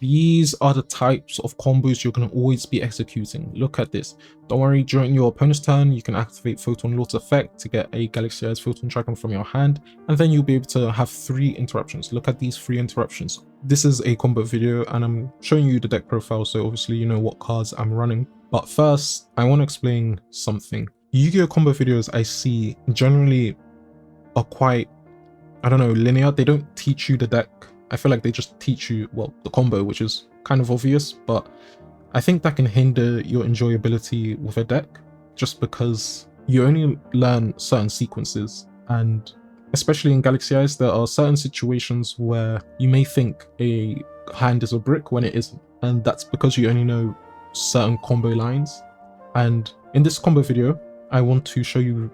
These are the types of combos you're going to always be executing. Look at this. Don't worry, during your opponent's turn, you can activate Photon Lord's effect to get a Galaxy Eyes Photon Dragon from your hand, and then you'll be able to have 3 interruptions. Look at these 3 interruptions. This is a combo video, and I'm showing you the deck profile, so obviously you know what cards I'm running. But first, I want to explain something. Yu-Gi-Oh! Combo videos I see generally are quite, I don't know, linear. They don't teach you the deck. I feel like they just teach you, well, the combo, which is kind of obvious, but I think that can hinder your enjoyability with a deck just because you only learn certain sequences. And especially in Galaxy Eyes, there are certain situations where you may think a hand is a brick when it isn't. And that's because you only know certain combo lines. And in this combo video, I want to show you,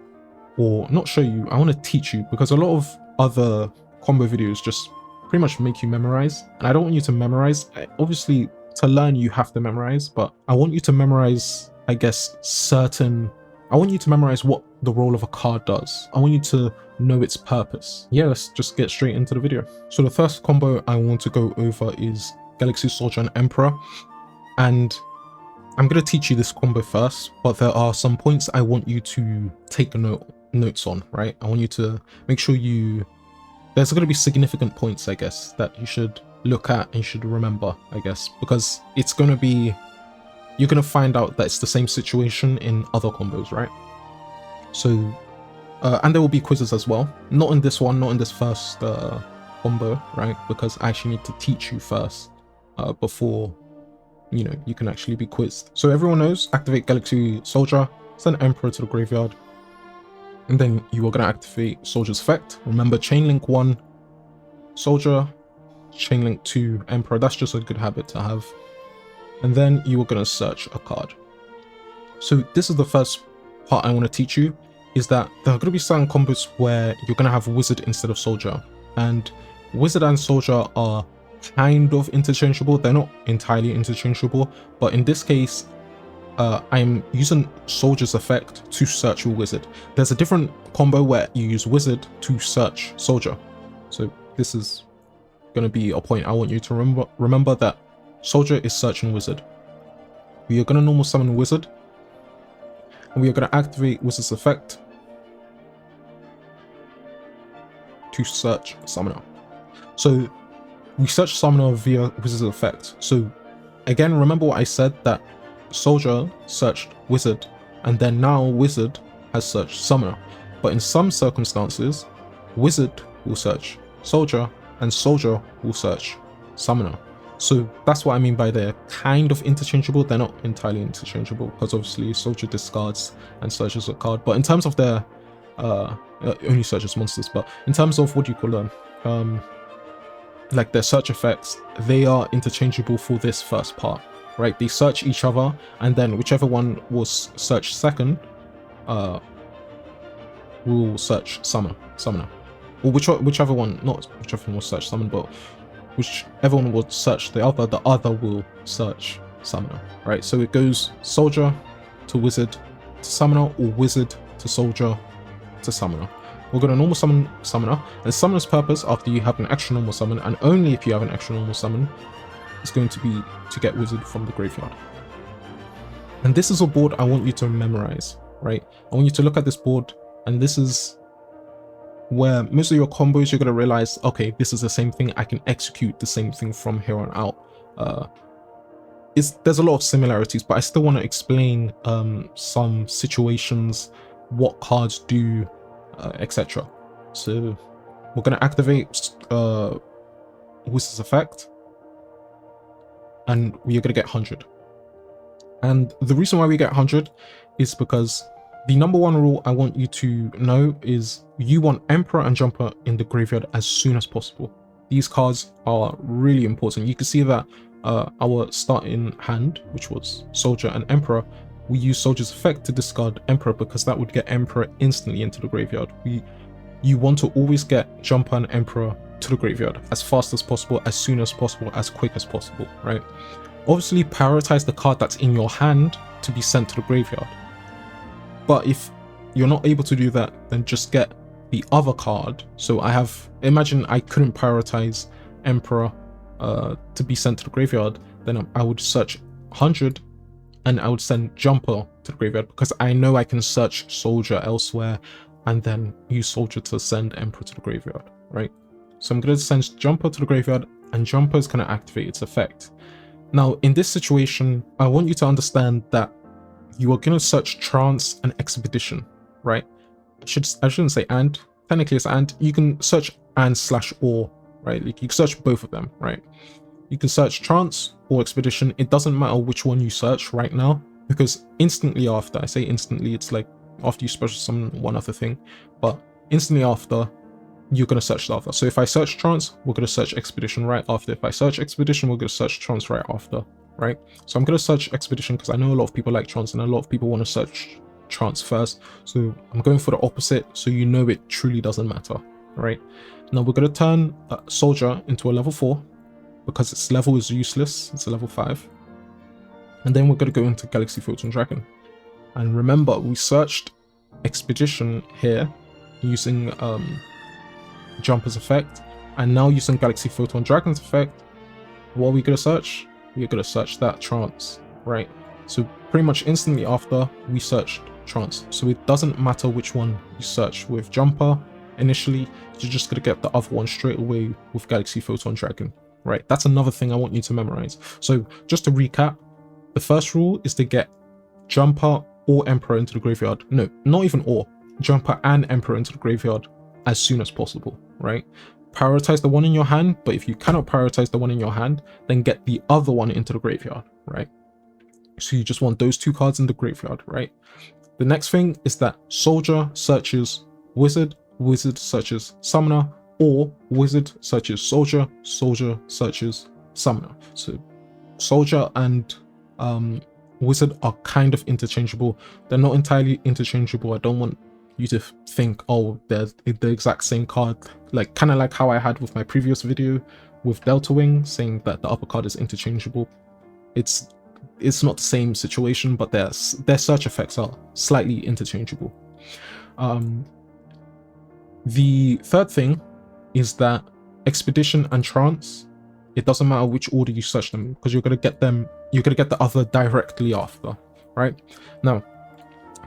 or not show you, I want to teach you, because a lot of other combo videos just pretty much make you memorize, and I don't want you to memorize. Obviously, to learn you have to memorize, but I want you to memorize, I guess, I want you to memorize what the role of a card does. I want you to know its purpose. Yeah, let's just get straight into the video. So the first combo I want to go over is Galaxy Soldier and Emperor, and I'm going to teach you this combo first, but there are some points I want you to take notes on, right? I want you to make sure there's going to be significant points, I guess, that you should look at and should remember, I guess, because it's going to be, you're going to find out that it's the same situation in other combos, right? So, and there will be quizzes as well. Not in this one, not in this first combo, right? Because I actually need to teach you first before, you know, you can actually be quizzed. So everyone knows, activate Galaxy Soldier, send Emperor to the graveyard, and then you are going to activate Soldier's effect. Remember, chain link 1 Soldier, chain link 2 Emperor. That's just a good habit to have. And then you are going to search a card. So this is the first part I want to teach you, is that there are going to be certain combos where you're going to have Wizard instead of Soldier. And Wizard and Soldier are kind of interchangeable. They're not entirely interchangeable, but in this case, I'm using Soldier's effect to search your Wizard. There's a different combo where you use Wizard to search Soldier. So this is going to be a point I want you to remember that Soldier is searching Wizard. We are going to normal summon Wizard, and we are going to activate Wizard's effect to search Summoner. So we search Summoner via Wizard's effect. So again, remember what I said, that Soldier searched Wizard, and then now Wizard has searched Summoner. But in some circumstances, Wizard will search Soldier, and Soldier will search Summoner. So that's what I mean by they're kind of interchangeable. They're not entirely interchangeable, because obviously Soldier discards and searches a card. But in terms of their, only searches monsters, but in terms of, what do you call them? Like their search effects, they are interchangeable for this first part. Right, they search each other, and then whichever one was searched second will search Summoner. Or whichever one, not whichever one was searched Summon, but whichever one would search the other will search Summoner. Right, so it goes Soldier to Wizard to Summoner, or Wizard to Soldier to Summoner. We're going to normal summon Summoner, and Summoner's purpose, after you have an extra normal summon, and only if you have an extra normal summon, is going to be to get Wizard from the graveyard. And this is a board I want you to memorize, right? I want you to look at this board, and this is where most of your combos you're going to realize, okay, this is the same thing. I can execute the same thing from here on out. There's a lot of similarities, but I still want to explain some situations, what cards do, etc. So we're going to activate Wizard's effect, and we are going to get 100. And the reason why we get 100 is because the number 1 rule I want you to know is you want Emperor and Jumper in the graveyard as soon as possible. These cards are really important. You can see that our starting hand, which was Soldier and Emperor, we use Soldier's effect to discard Emperor because that would get Emperor instantly into the graveyard. You want to always get Jumper and Emperor to the graveyard as fast as possible, as soon as possible, as quick as possible, right? Obviously, prioritize the card that's in your hand to be sent to the graveyard. But if you're not able to do that, then just get the other card. So imagine I couldn't prioritize Emperor to be sent to the graveyard, then I would search 100 and I would send Jumper to the graveyard, because I know I can search Soldier elsewhere and then use Soldier to send Emperor to the graveyard, right? So I'm going to send Jumper to the graveyard, and Jumper is going to activate its effect. Now, in this situation, I want you to understand that you are going to search Trance and Expedition, right? I shouldn't say and. Technically it's and. You can search and/or, right? Like, you can search both of them, right? You can search Trance or Expedition. It doesn't matter which one you search right now, because instantly after, I say instantly, it's like after you special summon one other thing, but instantly after, you're going to search the other. So if I search Trance, we're going to search Expedition right after. If I search Expedition, we're going to search Trance right after, right? So I'm going to search Expedition because I know a lot of people like Trance and a lot of people want to search Trance first. So I'm going for the opposite, so you know it truly doesn't matter, right? Now we're going to turn Soldier into a level 4 because its level is useless. It's a level 5. And then we're going to go into Galaxy Photon Dragon. And remember, we searched Expedition here using Jumper's effect, and now using Galaxy Photon Dragon's effect, what are we going to search? We're going to search that Trance, right? So pretty much instantly after, we searched Trance. So it doesn't matter which one you search with Jumper initially, you're just going to get the other one straight away with Galaxy Photon Dragon, right? That's another thing I want you to memorize. So just to recap, the first rule is to get Jumper or Emperor into the graveyard. No, not even or. Jumper and Emperor into the graveyard as soon as possible, right? Prioritize the one in your hand, but if you cannot prioritize the one in your hand, then get the other one into the graveyard, right? So you just want those 2 cards in the graveyard, right? The next thing is that Soldier searches Wizard, Wizard searches Summoner, or Wizard searches Soldier, Soldier searches Summoner. So Soldier and Wizard are kind of interchangeable. They're not entirely interchangeable. I don't want you to think, oh, they're the exact same card, like kind of like how I had with my previous video with Delta Wing, saying that the upper card is interchangeable. It's not the same situation, but their search effects are slightly interchangeable. The third thing is that Expedition and Trance, it doesn't matter which order you search them, because you're gonna get the other directly after, right? Now,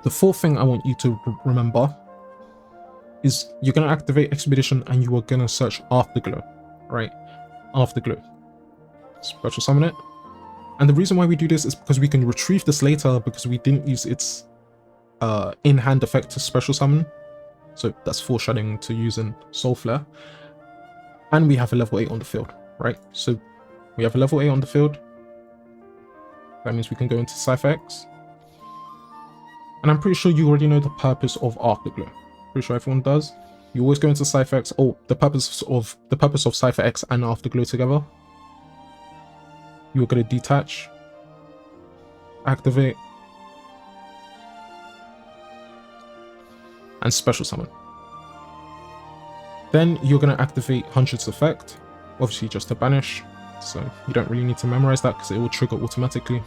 the fourth thing I want you to remember is you're going to activate Expedition and you are going to search Afterglow, right? Afterglow. Special summon it. And the reason why we do this is because we can retrieve this later, because we didn't use its in-hand effect to special summon. So that's foreshadowing to using Soul Flare. And we have a level 8 on the field, right? So we have a level 8 on the field. That means we can go into Cypher X. And I'm pretty sure you already know the purpose of Afterglow. Pretty sure everyone does. You always go into Cypher X. Oh, the purpose of Cypher X and Afterglow together. You're gonna detach, activate, and special summon. Then you're gonna activate 100's effect, obviously just to banish. So you don't really need to memorize that because it will trigger automatically.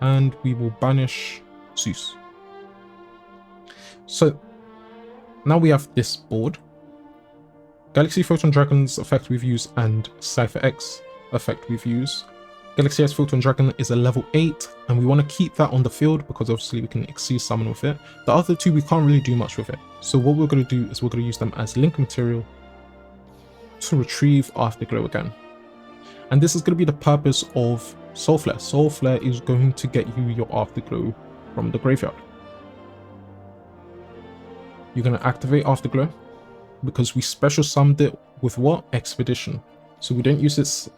And we will banish Zeus. So now we have this board. Galaxy Photon Dragon's effect we've used and Cypher X effect we've used. Galaxy S Photon Dragon is a level 8 and we want to keep that on the field because obviously we can Exceed summon with it. The other two we can't really do much with it. So what we're going to do is we're going to use them as link material to retrieve Afterglow again. And this is going to be the purpose of Soul Flare. Soul Flare is going to get you your Afterglow from the graveyard. You're going to activate Afterglow because we special summoned it with what? Expedition. So we don't use its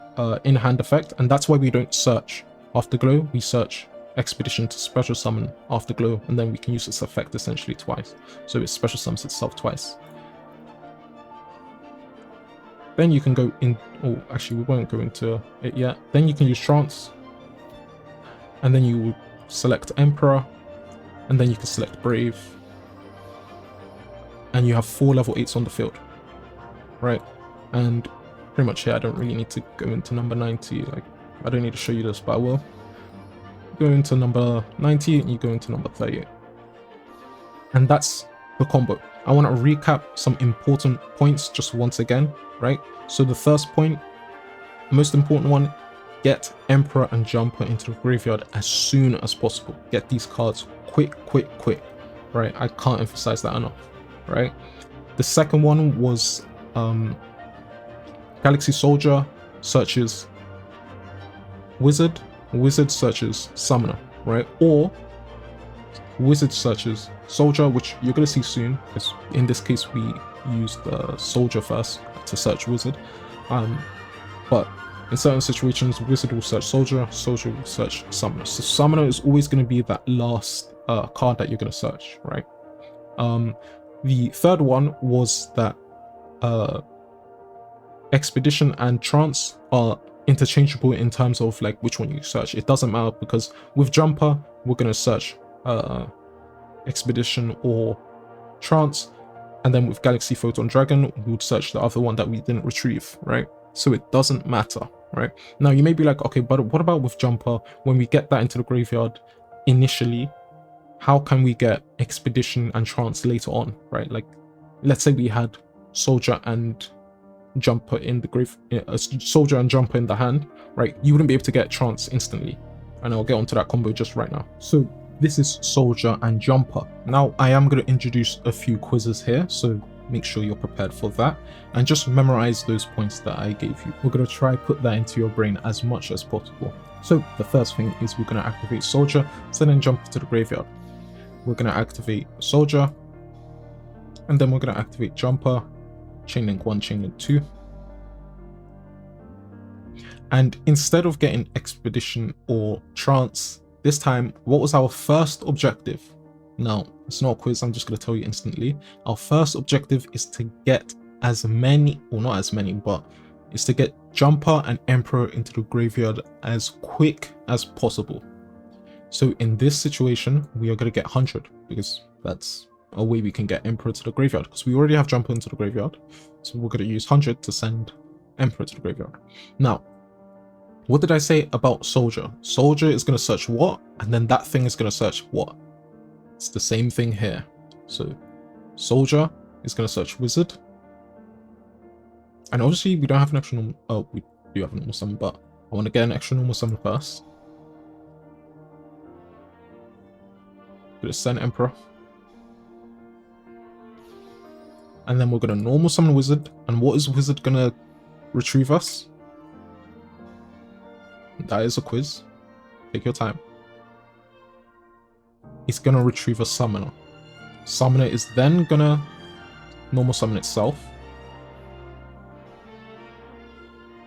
in-hand effect, and that's why we don't search Afterglow. We search Expedition to special summon Afterglow, and then we can use its effect essentially twice. So it special summons itself twice. Then you can go in, oh actually we won't go into it yet. Then you can use Trance, and then you will select Emperor, and then you can select Brave, and you have 4 level 8s on the field, right? And pretty much here I don't really need to go into number 90, like I don't need to show you this, but I will. Go into number 90 and you go into number 38. And that's the combo. I want to recap some important points just once again, right? So the first point, most important one, get Emperor and Jumper into the graveyard as soon as possible. Get these cards quick, right? I can't emphasize that enough, right? The second one was Galaxy Soldier searches Wizard, Wizard searches Summoner, right? Or Wizard searches Soldier, which you're going to see soon, because in this case we used Soldier first to search Wizard. But in certain situations, Wizard will search Soldier, Soldier will search Summoner. So Summoner is always going to be that last card that you're going to search, right? The third one was that Expedition and Trance are interchangeable in terms of like which one you search. It doesn't matter, because with Jumper, we're going to search Expedition or Trance, and then with Galaxy Photon Dragon, we would search the other one that we didn't retrieve, right? So it doesn't matter, right? Now you may be like, okay, but what about with Jumper? When we get that into the graveyard initially, how can we get Expedition and Trance later on, right? Like, let's say we had Soldier and Jumper in the grave, Soldier and Jumper in the hand, right? You wouldn't be able to get Trance instantly, and I'll get onto that combo just right now. So this is Soldier and Jumper. Now I am going to introduce a few quizzes here, so make sure you're prepared for that, and just memorize those points that I gave you. We're going to try put that into your brain as much as possible. So the first thing is we're going to activate Soldier, send in Jumper to the graveyard. We're going to activate Soldier, and then we're going to activate Jumper, Chainlink 1, Chainlink 2. And instead of getting Expedition or Trance, this time, what was our first objective? Now, it's not a quiz, I'm just going to tell you instantly. Our first objective is to get as many, or not as many, but is to get Jumper and Emperor into the graveyard as quick as possible. So in this situation, we are going to get 100, because that's a way we can get Emperor to the graveyard, because we already have Jumper into the graveyard. So we're going to use 100 to send Emperor to the graveyard. Now, what did I say about Soldier? Soldier is going to search what? And then that thing is going to search what? It's the same thing here. So Soldier is going to search Wizard. And obviously we don't have an extra normal, oh, we do have a normal summon, but I want to get an extra normal summon first. Going to send Emperor. And then we're going to normal summon Wizard. And what is Wizard going to retrieve us? That is a quiz. Take your time. It's going to retrieve a Summoner. Summoner is then going to normal summon itself.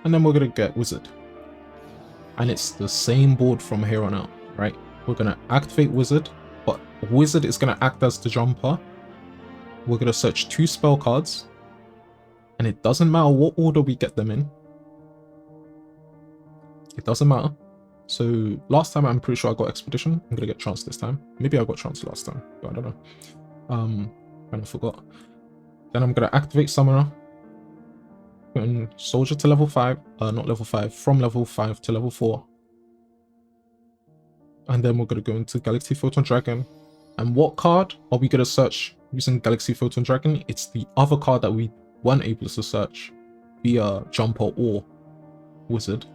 And then we're going to get Wizard. And it's the same board from here on out, right? We're going to activate Wizard, but Wizard is going to act as the Jumper. We're going to search 2 spell cards. And it doesn't matter what order we get them in. It doesn't matter. So last time I'm pretty sure I got Expedition. I'm going to get Trance this time. Maybe I got Trance last time, but I don't know. Kind of forgot. Then I'm going to activate Summoner. Putting Soldier to level 5. Not level 5. From level 5 to level 4. And then we're going to go into Galaxy Photon Dragon. And what card are we going to search using Galaxy Photon Dragon? It's the other card that we weren't able to search via Jumper or Wizard.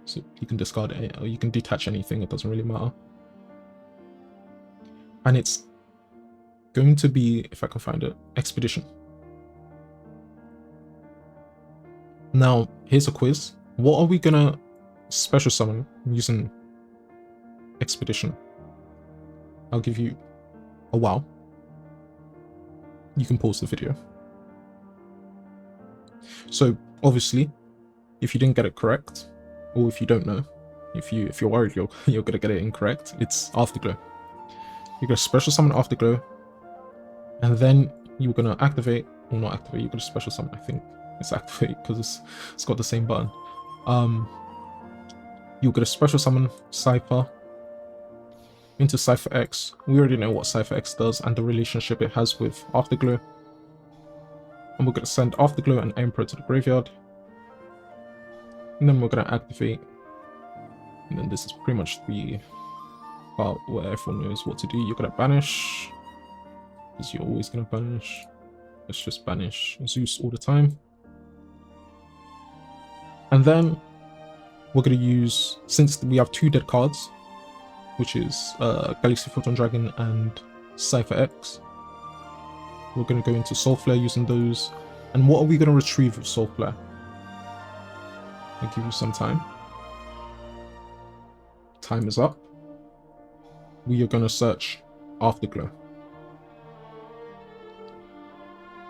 So you can discard it, or you can detach anything, it doesn't really matter. And it's going to be, if I can find it, Expedition. Now, here's a quiz. What are we gonna special summon using Expedition? I'll give you a while. You can pause the video. So, obviously, if you didn't get it correct, or if you don't know, if you're worried you're gonna get it incorrect, it's Afterglow. You're gonna special summon Afterglow, and then you're gonna activate, or not activate, you're gonna special summon, I think it's activate because it's got the same button. You're gonna special summon Cypher into Cypher X. We already know what Cypher X does and the relationship it has with Afterglow. And we're gonna send Afterglow and Emperor to the graveyard. And then we're going to activate, and then this is pretty much the part where everyone knows what to do. You're going to banish because you're always going to banish. Let's just banish Zeus all the time. And then we're going to use, since we have 2 dead cards, which is Galaxy Photon Dragon and Cypher X, we're going to go into Soul Flare using those. And what are we going to retrieve with Soul Flare? I'll give you some time. Time is up. We are going to search Afterglow.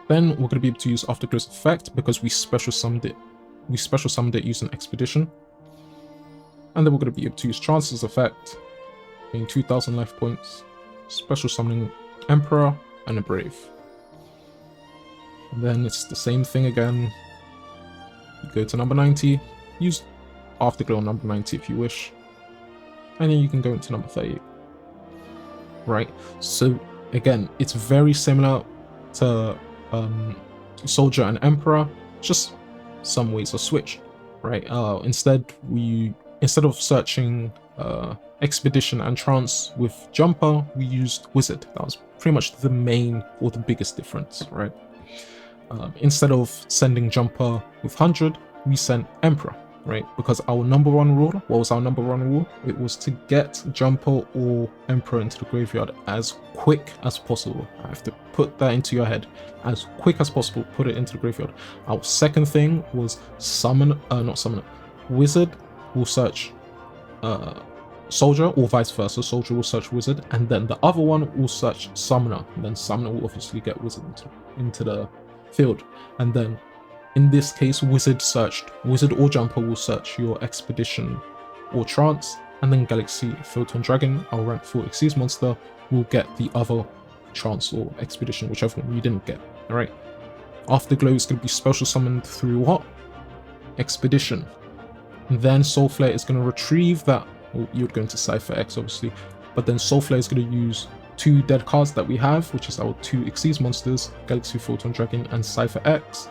Then we're going to be able to use Afterglow's effect because we special summoned it. We special summoned it using Expedition. And then we're going to be able to use Chance's effect, being 2000 life points, special summoning Emperor and a Brave. And then it's the same thing again. You go to number 90, use Afterglow on number 90 if you wish. And then you can go into number 38. Right, so again, it's very similar to Soldier and Emperor, just some ways are switched, right? Instead of searching Expedition and Trance with Jumper, we used Wizard. That was pretty much the main or the biggest difference, right? Instead of sending Jumper with 100, we sent Emperor, right? Because our number 1 rule, what was our number 1 rule? It was to get Jumper or Emperor into the graveyard as quick as possible. I have to put that into your head. As quick as possible, put it into the graveyard. Our second thing was Wizard will search Soldier, or vice versa. Soldier will search Wizard, and then the other one will search Summoner. And then Summoner will obviously get Wizard into the field. And then in this case, Wizard or Jumper will search your Expedition or Trance, and then Galaxy Photon Dragon, our rank 4 Xyz monster, will get the other Trance or Expedition, whichever one you didn't get. Alright. Afterglow is going to be special summoned through what? Expedition. And then Soul Flare is going to retrieve that. Well, you're going to Cypher X, obviously, but then Soul Flare is going to use 2 dead cards that we have, which is our 2 Xyz monsters, Galaxy Photon Dragon and Cypher X.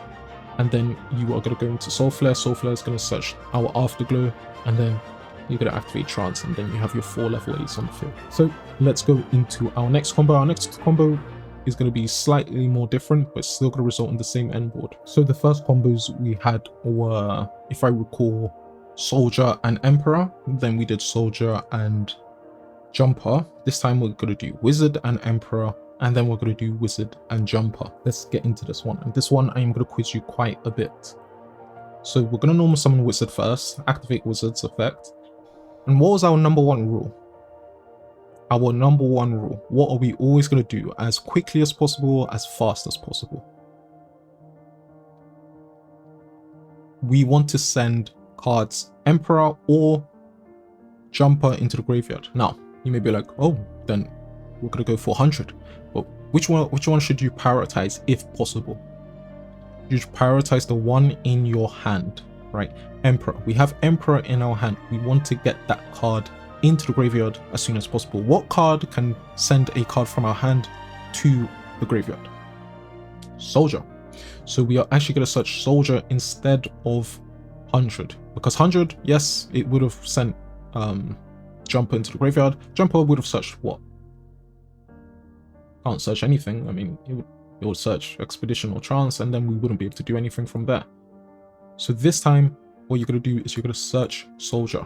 And then you are going to go into Soul Flare. Soul Flare is going to search our Afterglow, and then you're going to activate Trance, and then you have your 4 level 8s on the field. So let's go into our next combo. Our next combo is going to be slightly more different, but still going to result in the same end board. So the first combos we had were, if I recall, Soldier and Emperor. Then we did Soldier and Jumper. This time we're going to do Wizard and Emperor, and then we're going to do Wizard and Jumper. Let's get into this one. And this one I am going to quiz you quite a bit. So we're going to normal summon Wizard first, activate Wizard's effect. And what was our number 1 rule? Our number 1 rule. What are we always going to do? As quickly as possible, as fast as possible. We want to send cards Emperor or Jumper into the graveyard. Now, you may be like, oh, then we're going to go for 100. But which one should you prioritize if possible? You should prioritize the one in your hand, right? Emperor. We have Emperor in our hand. We want to get that card into the graveyard as soon as possible. What card can send a card from our hand to the graveyard? Soldier. So we are actually going to search Soldier instead of 100, because 100, yes, it would have sent Jumper into the graveyard. Jumper would have searched what? Can't search anything. I mean, it would search Expedition or Trance, and then we wouldn't be able to do anything from there. So this time, what you're going to do is you're going to search Soldier.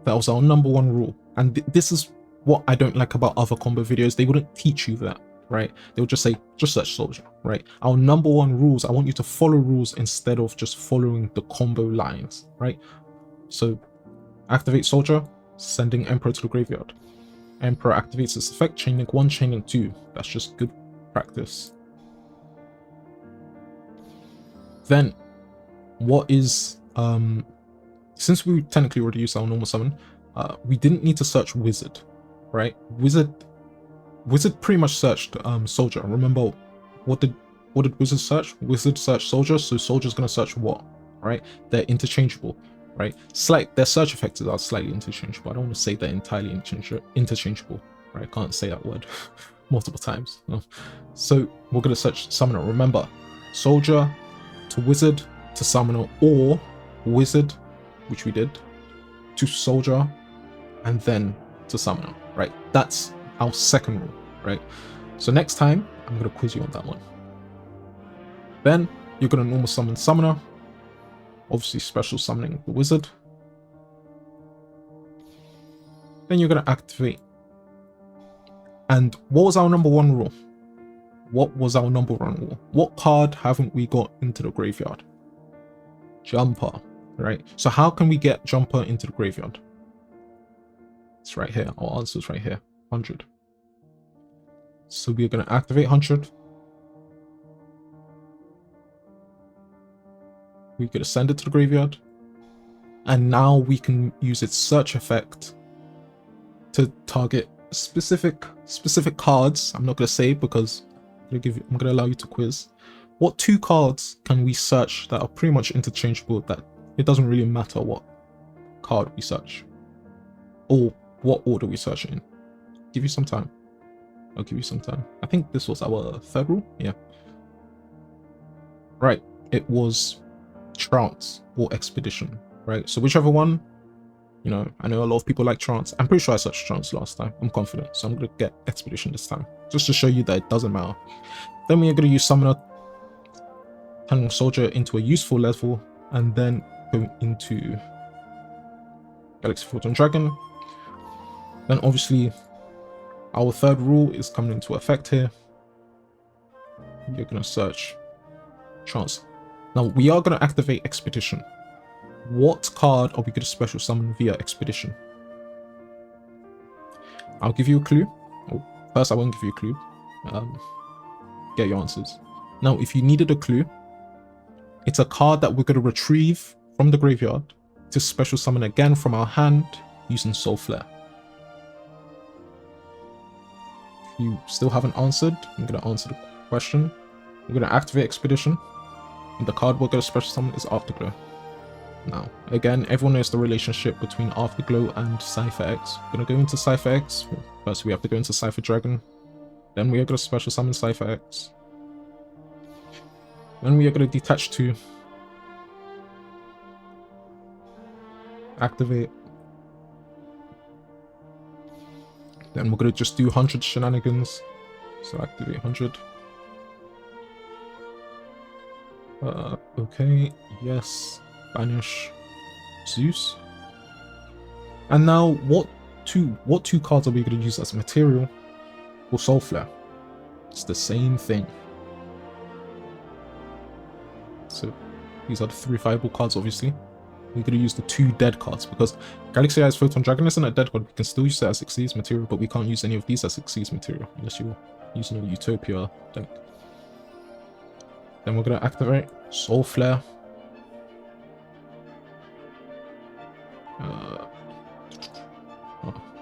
That was our number 1 rule. And this is what I don't like about other combo videos. They wouldn't teach you that, right? They'll just say, just search Soldier, right? Our number 1 rules, I want you to follow rules instead of just following the combo lines, right? So activate Soldier, sending Emperor to the graveyard. Emperor activates its effect, chain link 1, chain link 2. That's just good practice. Then, what is, since we technically already used our normal summon, we didn't need to search Wizard, right? Wizard pretty much searched Soldier. Remember, what did Wizard search? Wizard searched Soldier, so Soldier's gonna search what, right? They're interchangeable, right? Their search effects are slightly interchangeable. I don't want to say they're entirely interchangeable, right? I can't say that word multiple times. No. So we're gonna search Summoner. Remember, Soldier to Wizard to Summoner, or Wizard, which we did, to Soldier, and then to Summoner, right? That's our second rule. right? So next time, I'm going to quiz you on that one. Then you're going to normal summon Summoner, obviously special summoning the Wizard. Then you're going to activate. And what was our number one rule? What was our number one rule? What card haven't we got into the graveyard? Jumper, right? So how can we get Jumper into the graveyard? It's right here. Our answer is right here. 100. So we're going to activate 100. We're going to send it to the graveyard. And now we can use its search effect to target specific cards. I'm not going to say because I'm going to allow you to quiz. What 2 cards can we search that are pretty much interchangeable, that it doesn't really matter what card we search or what order we search in? Give you some time. I'll give you some time. I think this was our 3rd rule. Yeah. Right. It was Trance or Expedition, right? So whichever one, you know, I know a lot of people like Trance. I'm pretty sure I searched Trance last time. I'm confident. So I'm going to get Expedition this time, just to show you that it doesn't matter. Then we are going to use Summoner, turn Soldier into a useful level, and then go into Galaxy Photon Dragon. Then obviously our 3rd rule is coming into effect here. You're going to search Trance. Now we are going to activate Expedition. What card are we going to special summon via Expedition? I'll give you a clue. Oh, first, I won't give you a clue. Get your answers. Now, if you needed a clue, it's a card that we're going to retrieve from the graveyard to special summon again from our hand using Soul Flare. If you still haven't answered, I'm going to answer the question. We're going to activate Expedition, and the card we're going to special summon is Afterglow. Now, again, everyone knows the relationship between Afterglow and Cypher X. We're going to go into Cypher X. First, we have to go into Cypher Dragon. Then we are going to special summon Cypher X. Then we are going to detach 2. Activate. Then we're going to just do 100 shenanigans. So activate 100. Okay, yes. Banish Zeus. And now what two cards are we going to use as material for Soul Flare? It's the same thing. So these are the 3 viable cards, obviously. We're going to use the 2 dead cards because Galaxy Eyes Photon Dragon isn't a dead card. We can still use it as Xyz material, but we can't use any of these as Xyz material unless you're using a Utopia deck. Then we're going to activate Soul Flare. I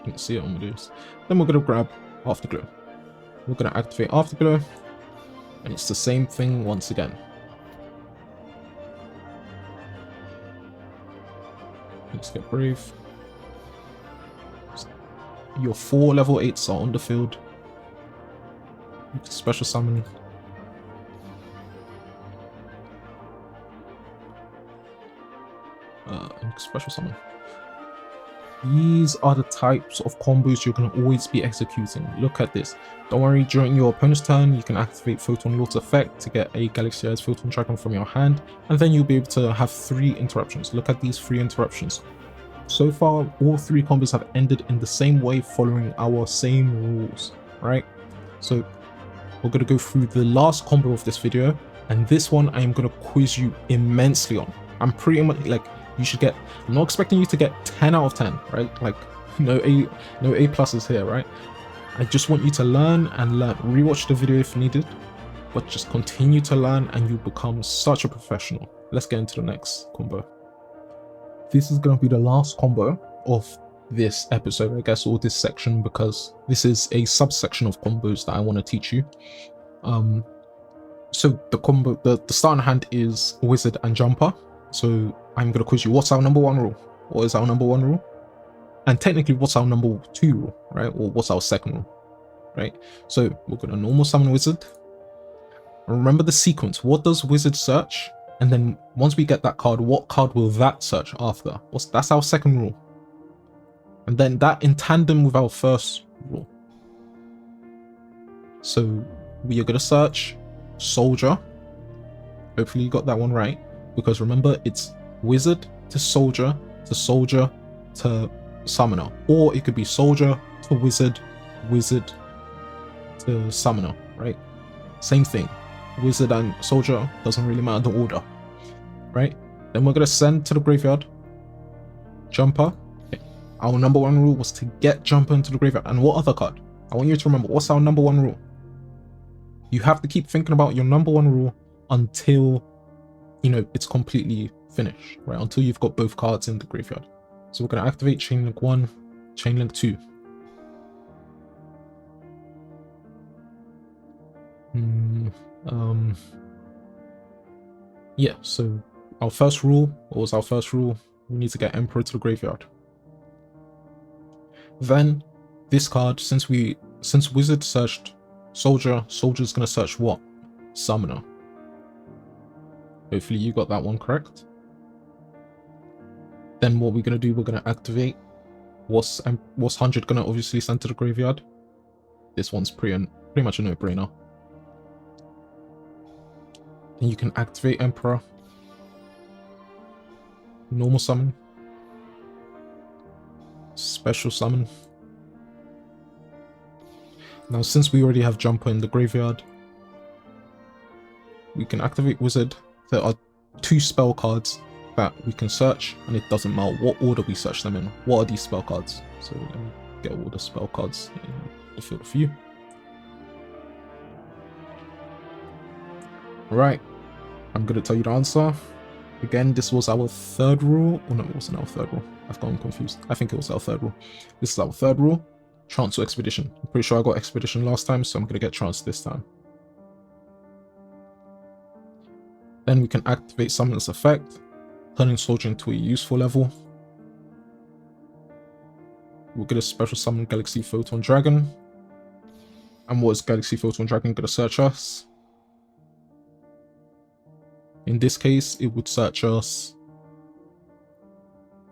didn't see it on videos. Then we're going to grab Afterglow. We're going to activate Afterglow, and it's the same thing once again. Let's get Brave. Your 4 level 8s are on the field. You can special summon. Special summon. These are the types of combos you're going to always be executing. Look at this. Don't worry, during your opponent's turn, you can activate Photon Lord's effect to get a Galaxy Eyes Photon Dragon from your hand, and then you'll be able to have 3 interruptions. Look at these 3 interruptions. So far, all 3 combos have ended in the same way, following our same rules, right? So we're going to go through the last combo of this video, and this one I am going to quiz you immensely on. I'm pretty much like, you should get, I'm not expecting you to get 10 out of 10, right? Like no A pluses here, right? I just want you to learn and learn. Rewatch the video if needed, but just continue to learn and you'll become such a professional. Let's get into the next combo. This is going to be the last combo of this episode, I guess, or this section, because this is a subsection of combos that I want to teach you. So the combo, the starting hand is Wizard and Jumper. So I'm going to quiz you, what's our number 1 rule? What is our number 1 rule? And technically, what's our number 2 rule, right? Or what's our 2nd rule, right? So we're going to normal summon Wizard. Remember the sequence. What does Wizard search? And then once we get that card, what card will that search after? That's our 2nd rule. And then that in tandem with our 1st rule. So we are going to search soldier. Hopefully you got that one right, because remember, it's wizard to soldier to summoner, or it could be soldier to wizard, wizard to summoner, right? Same thing. Wizard and soldier, doesn't really matter the order, right? Then we're going to send to the graveyard Jumper. Okay. Our number one rule was to get Jumper into the graveyard. And what other card? I want you to remember, what's our number one rule? You have to keep thinking about your number one rule until, you know, it's completely finished, right? Until you've got both cards in the graveyard. So we're going to activate Chain Link 1, Chain Link 2. Yeah, so our first rule, what was our first rule? We need to get Emperor to the graveyard. Then this card, since Wizard searched Soldier, Soldier's gonna search what? Summoner. Hopefully you got that one correct. Then what we're gonna do, we're gonna activate what's 100 gonna obviously send to the graveyard. This one's pretty much a no-brainer. Then you can activate Emperor. Normal summon. Special summon. Now, since we already have Jumper in the graveyard, we can activate Wizard. There are 2 spell cards that we can search, and it doesn't matter what order we search them in. What are these spell cards? So let me get all the spell cards in the field of view. Right, I'm going to tell you the answer. Again, this was our third rule. Oh no, it wasn't our third rule. I've gotten confused. I think it was our third rule. This is our third rule. Trance or Expedition. I'm pretty sure I got Expedition last time, so I'm going to get Trance this time. Then we can activate Summoner's Effect, turning Soldier into a useful level. We're going to special summon Galaxy Photon Dragon. And what is Galaxy Photon Dragon going to search us? In this case, it would search us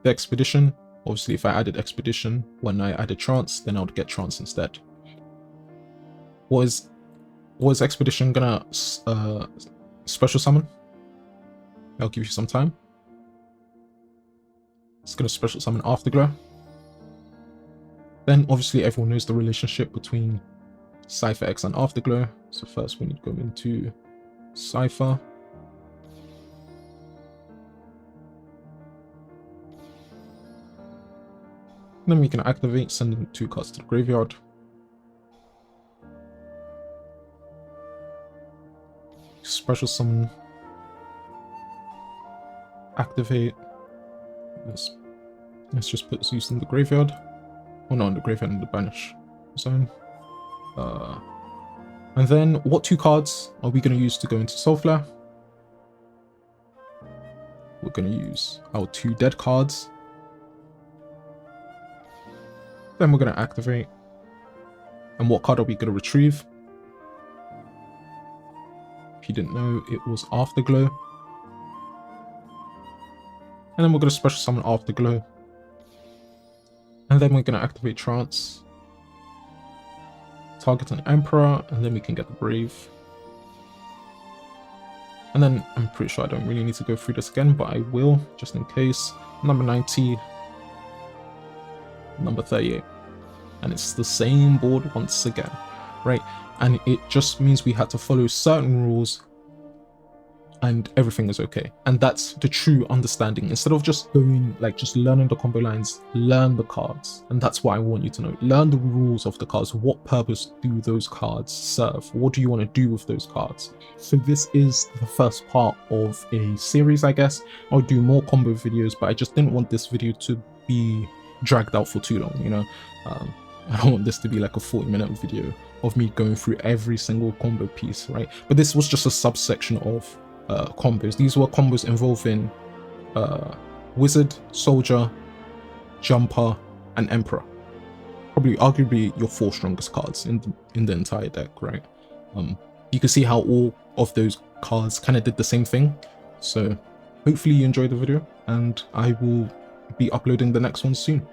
the Expedition. Obviously, if I added Expedition when I added Trance, then I would get Trance instead. What is Expedition gonna special summon? I'll give you some time. It's gonna special summon Afterglow. Then, obviously, everyone knows the relationship between Cypher X and Afterglow. So first, we need to go into Cypher. Then we can activate, sending 2 cards to the graveyard. Special summon. Activate. Let's just put Zeus in the graveyard. Oh no, in the graveyard, in the banish zone. And then what 2 cards are we going to use to go into Soulflare? We're going to use our 2 dead cards. Then we're going to activate. And what card are we going to retrieve? If you didn't know, it was Afterglow. And then we're going to special summon Afterglow. And then we're going to activate Trance. Target an Emperor, and then we can get the Brave. And then I'm pretty sure I don't really need to go through this again, but I will, just in case. Number 90. Number 38. And it's the same board once again, right? And it just means we had to follow certain rules and everything is okay. And that's the true understanding. Instead of just going, like, just learning the combo lines, learn the cards. And that's what I want you to know. Learn the rules of the cards. What purpose do those cards serve? What do you want to do with those cards? So this is the first part of a series, I guess. I'll do more combo videos, but I just didn't want this video to be dragged out for too long, you know? I don't want this to be like a 40-minute video of me going through every single combo piece, right? But this was just a subsection of combos. These were combos involving Wizard, Soldier, Jumper, and Emperor. Probably arguably your 4 strongest cards in the entire deck, right? You can see how all of those cards kind of did the same thing. So hopefully you enjoyed the video, and I will be uploading the next one soon.